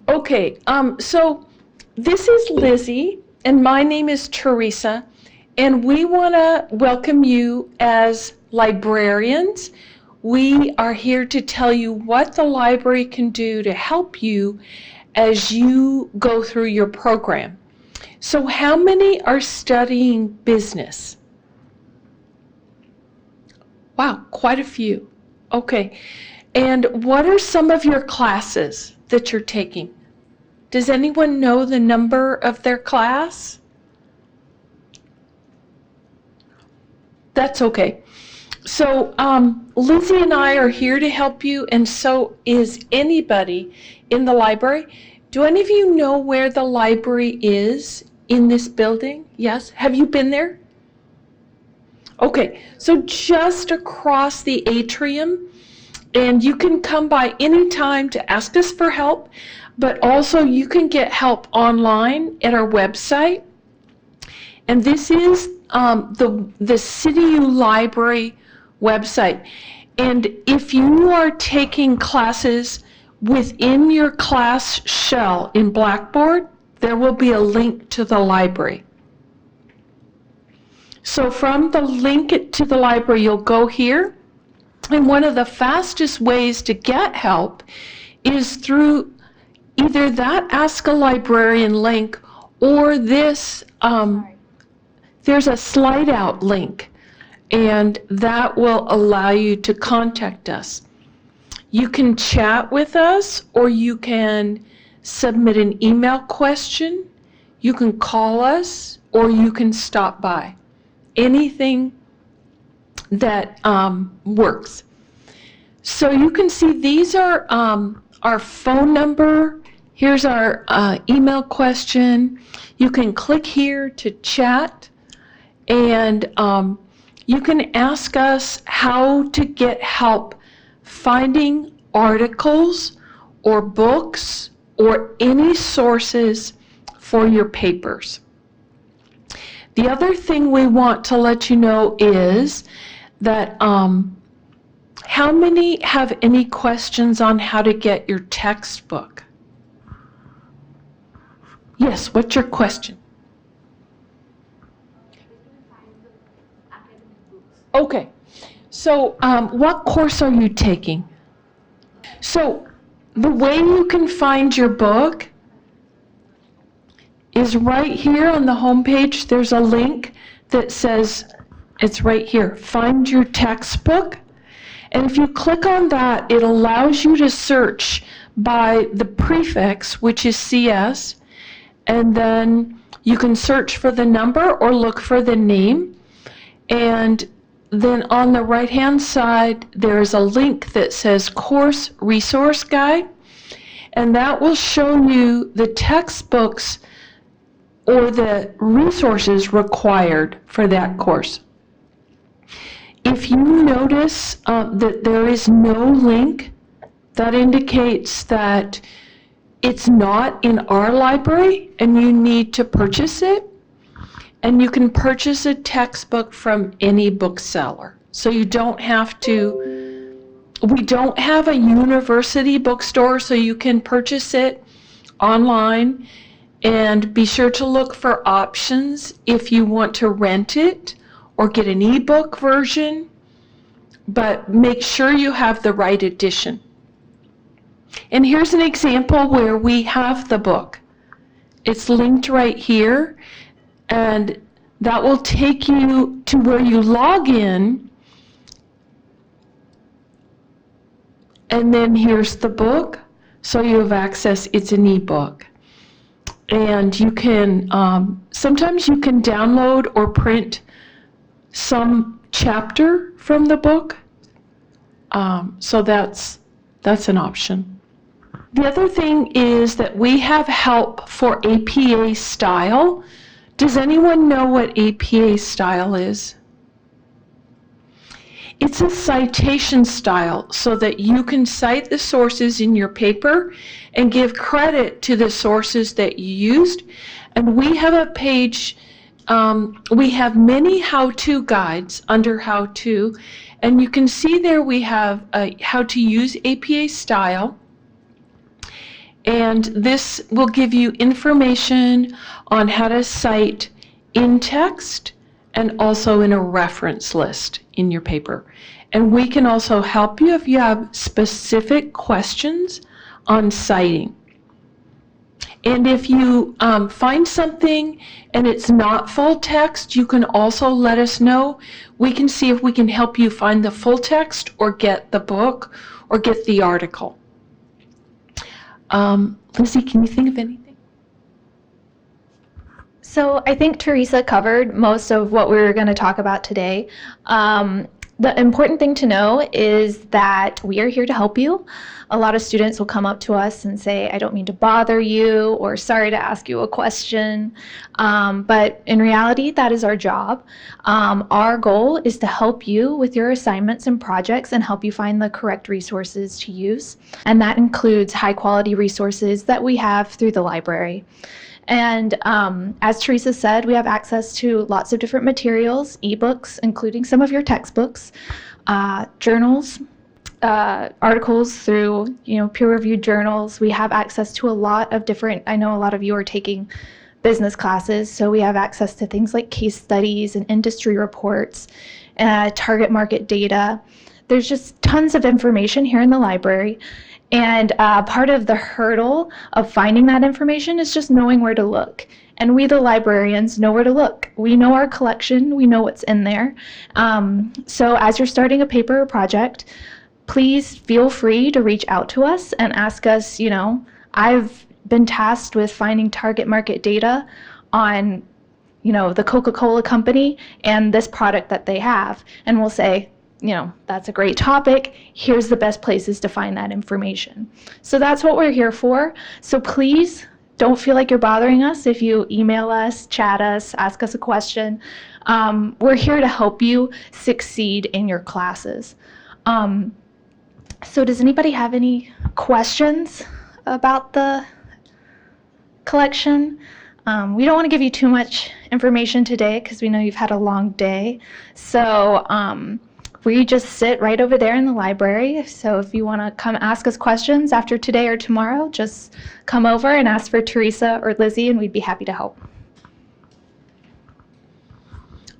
Okay, so this is Lizzie, and my name is Teresa, and we want to welcome you as librarians. We are here to tell you what the library can do to help you as you go through your program. So how many are studying business? Wow, quite a few. Okay, and what are some of your classes that you're taking? Does anyone know the number of their class? That's okay. So Lizzie and I are here to help you, and so is anybody in the library. Do any of you know where the library is in this building? Yes? Have you been there? Okay, so just across the atrium, and you can come by anytime to ask us for help, but also you can get help online at our website. And this is the CityU library website. And if you are taking classes within your class shell in Blackboard, there will be a link to the library. So from the link to the library, you'll go here. And one of the fastest ways to get help is through either that Ask a Librarian link or this, there's a slide out link, and that will allow you to contact us. You can chat with us, or you can submit an email question, you can call us, or you can stop by. Anything that works. So you can see these are our phone number. Here's our email question. You can click here to chat, and you can ask us how to get help finding articles or books or any sources for your papers. The other thing we want to let you know is that how many have any questions on how to get your textbook? Yes, what's your question? Okay, so what course are you taking? So the way you can find your book is right here on the home page. There's a link that says, it's right here, find your textbook. And if you click on that, it allows you to search by the prefix, which is CS, and then you can search for the number or look for the name. And then on the right-hand side, there's a link that says Course Resource Guide, and that will show you the textbooks or the resources required for that course. If you notice that there is no link, that indicates that it's not in our library and you need to purchase it. And you can purchase a textbook from any bookseller. So you don't have to, we don't have a university bookstore, so you can purchase it online. And be sure to look for options if you want to rent it or get an ebook version, but make sure you have the right edition. And here's an example where we have the book. It's linked right here, and that will take you to where you log in, and then here's the book, so you have access. It's an ebook. And you can, sometimes you can download or print some chapter from the book. So that's an option. The other thing is that we have help for APA style. Does anyone know what APA style is? It's a citation style so that you can cite the sources in your paper and give credit to the sources that you used. And we have a page, we have many how-to guides under how-to, and you can see there we have how to use APA style. And this will give you information on how to cite in text and also in a reference list in your paper. And we can also help you if you have specific questions on citing. And if you find something and it's not full text, you can also let us know. We can see if we can help you find the full text or get the book or get the article. Lizzie, can you think of anything? So I think Teresa covered most of what we were going to talk about today. The important thing to know is that we are here to help you. A lot of students will come up to us and say, I don't mean to bother you, or sorry to ask you a question. But in reality, that is our job. Our goal is to help you with your assignments and projects and help you find the correct resources to use. And that includes high quality resources that we have through the library. And as Teresa said, we have access to lots of different materials, ebooks, including some of your textbooks, journals, articles through peer-reviewed journals. We have access to a lot of different, I know a lot of you are taking business classes, so we have access to things like case studies and industry reports, target market data. There's just tons of information here in the library. And part of the hurdle of finding that information is just knowing where to look. And we, the librarians, know where to look. We know our collection. We know what's in there. So as you're starting a paper or project, please feel free to reach out to us and ask us, I've been tasked with finding target market data on, the Coca-Cola company and this product that they have. And we'll say, that's a great topic. Here's the best places to find that information. So that's what we're here for. So please don't feel like you're bothering us if you email us, chat us, ask us a question. We're here to help you succeed in your classes. So does anybody have any questions about the collection? We don't want to give you too much information today because we know you've had a long day. So we just sit right over there in the library. So if you want to come ask us questions after today or tomorrow, just come over and ask for Teresa or Lizzie, and we'd be happy to help.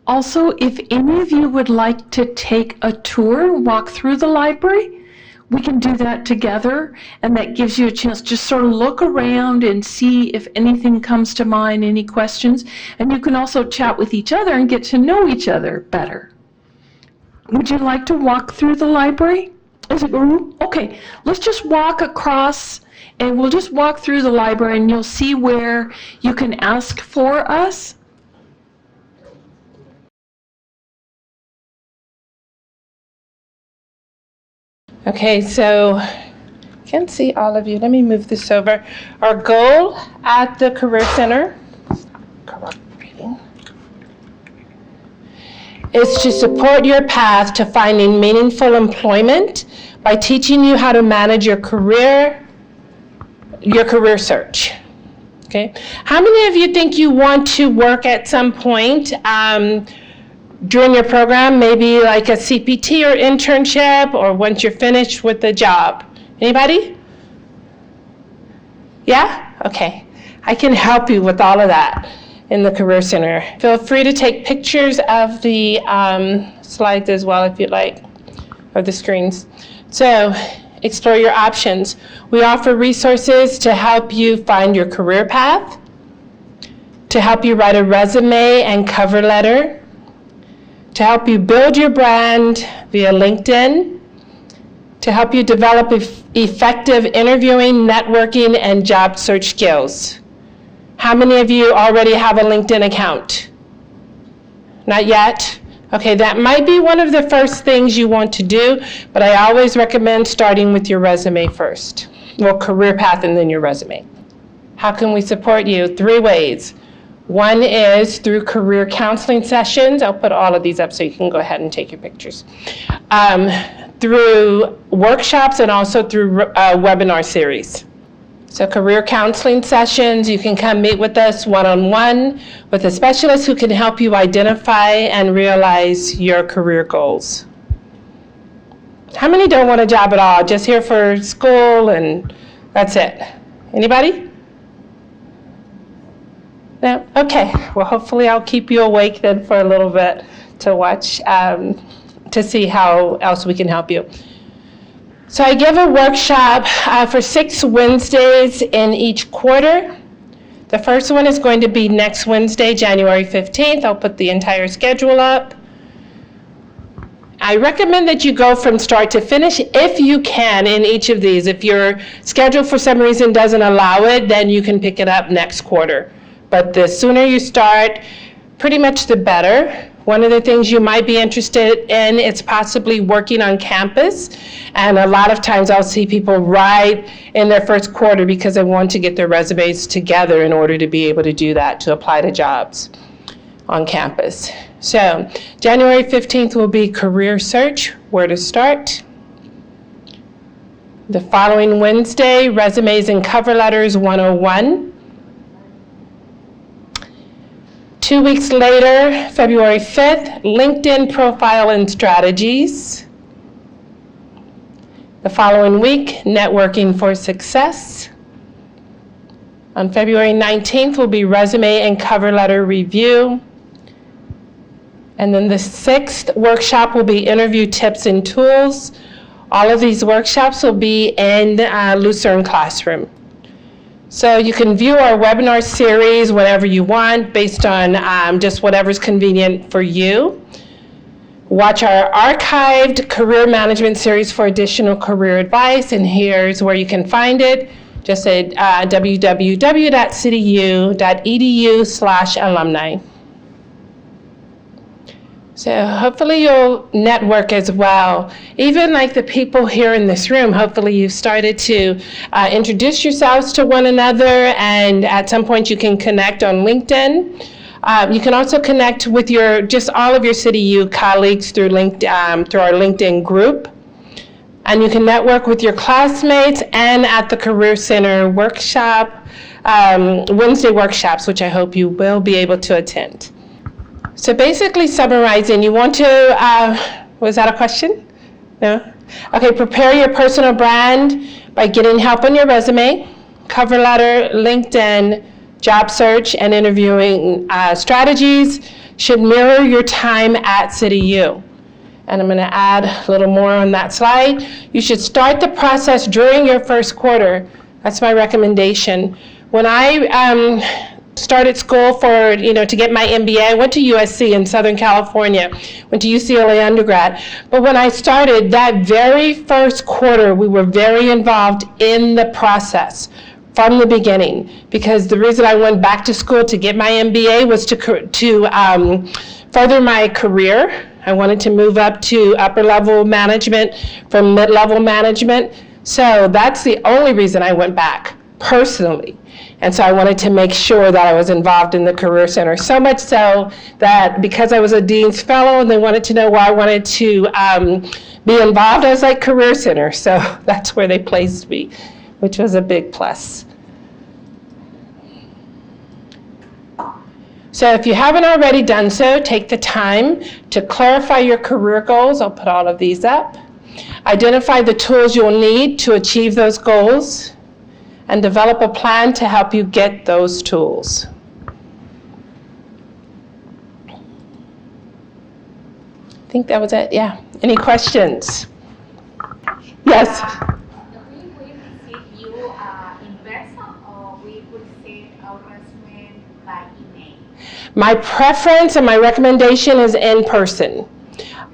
Also, if any of you would like to take a tour, walk through the library, we can do that together, and that gives you a chance to just sort of look around and see if anything comes to mind, any questions, and you can also chat with each other and get to know each other better. Would you like to walk through the library as a group? Okay, let's just walk across and we'll just walk through the library and you'll see where you can ask for us. Okay, so can't see all of you. Let me move this over. Our goal at the Career Center is to support your path to finding meaningful employment by teaching you how to manage your career search. Okay, how many of you think you want to work at some point during your program, maybe like a CPT or internship, or once you're finished with the job? Anybody? Yeah? Okay. I can help you with all of that in the Career Center. Feel free to take pictures of the slides as well if you'd like, or the screens. So, explore your options. We offer resources to help you find your career path, to help you write a resume and cover letter, to help you build your brand via LinkedIn, to help you develop effective interviewing, networking, and job search skills. How many of you already have a LinkedIn account? Not yet? Okay, that might be one of the first things you want to do, but I always recommend starting with your resume first. Well, career path and then your resume. How can we support you? 3 ways. One is through career counseling sessions. I'll put all of these up so you can go ahead and take your pictures. Through workshops and also through webinar series. So career counseling sessions, you can come meet with us one-on-one with a specialist who can help you identify and realize your career goals. How many don't want a job at all, just here for school and that's it? Anybody? No? Okay. Well, hopefully I'll keep you awake then for a little bit to watch, to see how else we can help you. So I give a workshop for 6 Wednesdays in each quarter. The first one is going to be next Wednesday, January 15th. I'll put the entire schedule up. I recommend that you go from start to finish if you can in each of these. If your schedule for some reason doesn't allow it, then you can pick it up next quarter. But the sooner you start, pretty much the better. One of the things you might be interested in is possibly working on campus. And a lot of times I'll see people right in their first quarter because they want to get their resumes together in order to be able to do that, to apply to jobs on campus. So January 15th will be career search, where to start. The following Wednesday, resumes and cover letters 101. 2 weeks later, February 5th, LinkedIn profile and strategies. The following week, networking for success. On February 19th will be resume and cover letter review. And then the 6th workshop will be interview tips and tools. All of these workshops will be in Lucerne Classroom. So you can view our webinar series whenever you want, based on just whatever's convenient for you. Watch our archived career management series for additional career advice, and here's where you can find it. Just at www.cityU.edu/alumni. So hopefully you'll network as well. Even like the people here in this room, hopefully you've started to introduce yourselves to one another, and at some point you can connect on LinkedIn. You can also connect with all of your CityU colleagues through our LinkedIn group. And you can network with your classmates and at the Career Center workshop, Wednesday workshops, which I hope you will be able to attend. So basically summarizing, you want to, was that a question? No? Okay, prepare your personal brand by getting help on your resume, cover letter, LinkedIn, job search, and interviewing strategies should mirror your time at CityU. And I'm going to add a little more on that slide. You should start the process during your first quarter. That's my recommendation. When I started school to get my MBA, I went to USC in Southern California, went to UCLA undergrad. But when I started that very first quarter, we were very involved in the process from the beginning, because the reason I went back to school to get my MBA was to further my career. I wanted to move up to upper level management from mid-level management. So that's the only reason I went back personally. And so I wanted to make sure that I was involved in the Career Center, so much so that because I was a Dean's Fellow and they wanted to know why I wanted to be involved, I was like, Career Center. So that's where they placed me, which was a big plus. So if you haven't already done so, take the time to clarify your career goals. I'll put all of these up. Identify the tools you'll need to achieve those goals, and develop a plan to help you get those tools. I think that was it, yeah. Any questions? Yes? We will see you in person, or we will see our resume by email? My preference and my recommendation is in person.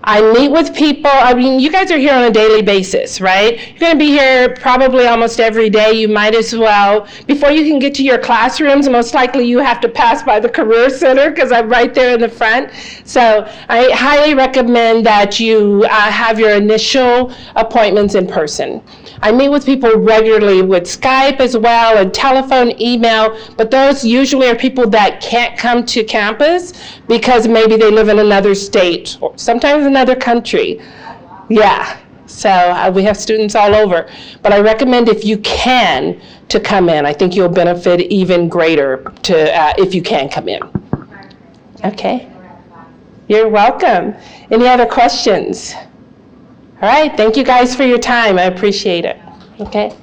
I meet with people. I mean, you guys are here on a daily basis, right? You're going to be here probably almost every day. You might as well. Before you can get to your classrooms, most likely you have to pass by the Career Center, because I'm right there in the front. So I highly recommend that you have your initial appointments in person. I meet with people regularly with Skype as well, and telephone, email, but those usually are people that can't come to campus because maybe they live in another state or sometimes another country. Yeah, so we have students all over. But I recommend, if you can, to come in. I think you'll benefit even greater if you can come in. Okay. You're welcome. Any other questions? All right, thank you guys for your time. I appreciate it. Okay.